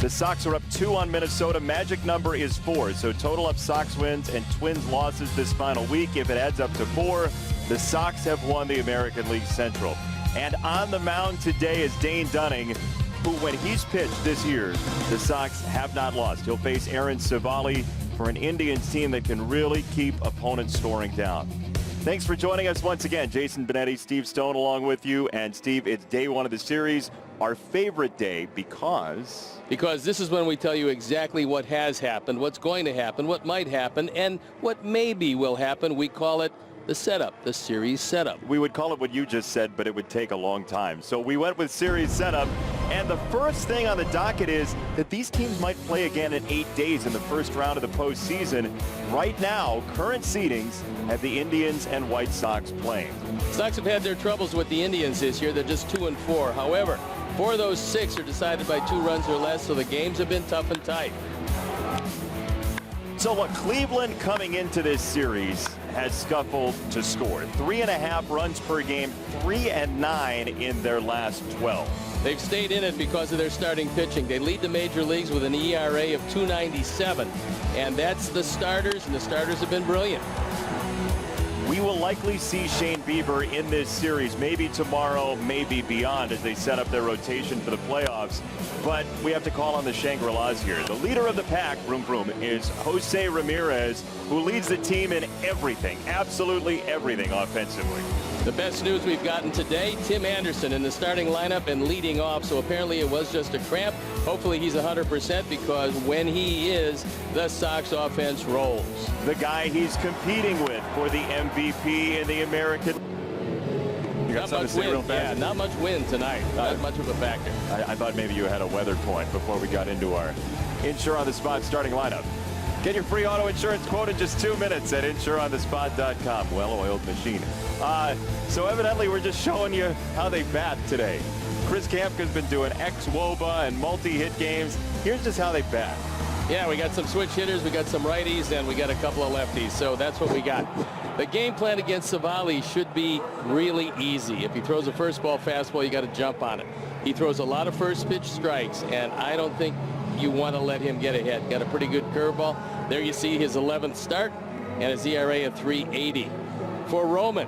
The Sox are up 2 on Minnesota. Magic number is 4. So total up Sox wins and Twins losses this final week. If it adds up to 4, the Sox have won the American League Central. And on the mound today is Dane Dunning, who, when he's pitched this year, the Sox have not lost. He'll face Aaron Civale for an Indians team that can really keep opponents scoring down. Thanks for joining us once again. Jason Benetti, Steve Stone along with you. And Steve, it's day 1 of the series, our favorite day because this is when we tell you exactly what has happened, what's going to happen, what might happen, and what maybe will happen. We call it the setup, the series setup. We would call it what you just said, but it would take a long time. So we went with series setup. And the first thing on the docket is that these teams might play again in 8 days in the first round of the postseason. Right now, current seedings have the Indians and White Sox playing. Sox have had their troubles with the Indians this year. They're just 2-4. However, 4 of those 6 are decided by 2 runs or less, so the games have been tough and tight. So look, Cleveland coming into this series has scuffled to score 3.5 runs per game, 3 and 9 in their last 12. They've stayed in it because of their starting pitching. They lead the major leagues with an ERA of 2.97, and that's the starters, and the starters have been brilliant. We will likely see Shane Bieber in this series, maybe tomorrow, maybe beyond, as they set up their rotation for the playoffs. But we have to call on the Shangri-Las here. The leader of the pack, vroom vroom, is Jose Ramirez, who leads the team in everything, absolutely everything offensively. The best news we've gotten today, Tim Anderson in the starting lineup and leading off, so apparently it was just a cramp. Hopefully he's 100% because when he is, the Sox offense rolls. The guy he's competing with for the MVP in the American. You got something to say real fast? Yeah, not much wind tonight. Not much of a factor. I thought maybe you had a weather point before we got into our Insure on the Spot starting lineup. Get your free auto insurance quote in just 2 minutes at insureonthespot.com. Well-oiled machine. So evidently we're just showing you how they bat today. Chris Kampka's been doing ex-WOBA and multi-hit games. Here's just how they bat. Yeah, we got some switch hitters, we got some righties, and we got a couple of lefties. So that's what we got. The game plan against Civale should be really easy. If he throws a first ball fastball, you got to jump on it. He throws a lot of first pitch strikes, and I don't think you want to let him get ahead. Got a pretty good curveball. There you see his 11th start and his ERA of 3.80. For Roman,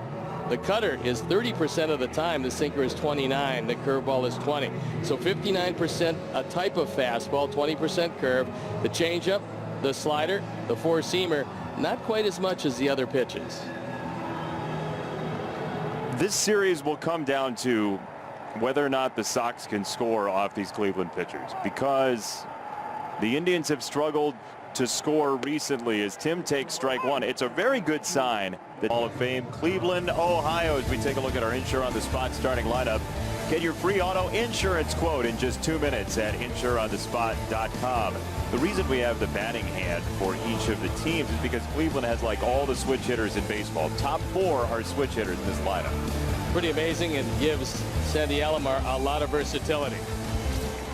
the cutter is 30% of the time. The sinker is 29. The curveball is 20. So 59% a type of fastball, 20% curve. The changeup, the slider, the four-seamer, not quite as much as the other pitches. This series will come down to whether or not the Sox can score off these Cleveland pitchers, because the Indians have struggled to score recently as Tim takes strike 1. It's a very good sign that Hall of Fame, Cleveland, Ohio, as we take a look at our Insure on the Spot starting lineup. Get your free auto insurance quote in just 2 minutes at insureonthespot.com. The reason we have the batting hand for each of the teams is because Cleveland has like all the switch hitters in baseball. Top 4 are switch hitters in this lineup. Pretty amazing, and gives Sandy Alomar a lot of versatility.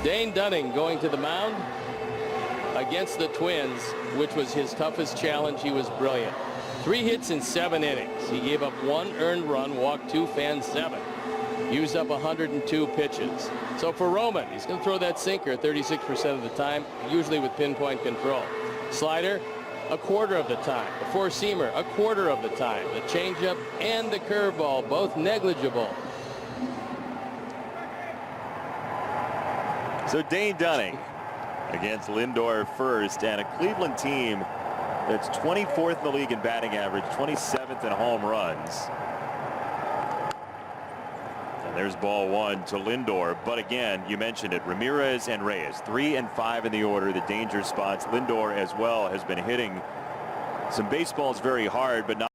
Dane Dunning going to the mound against the Twins, which was his toughest challenge. He was brilliant. 3 hits in 7 innings. He gave up 1 earned run, walked 2, fanned 7. Used up 102 pitches. So for Roman, he's going to throw that sinker 36% of the time, usually with pinpoint control. Slider, a quarter of the time. The four-seamer, a quarter of the time. The changeup and the curveball, both negligible. So Dane Dunning against Lindor first, and a Cleveland team that's 24th in the league in batting average, 27th in home runs. And there's ball 1 to Lindor. But again, you mentioned it, Ramirez and Reyes, 3 and 5 in the order, the danger spots. Lindor as well has been hitting some baseballs very hard, but not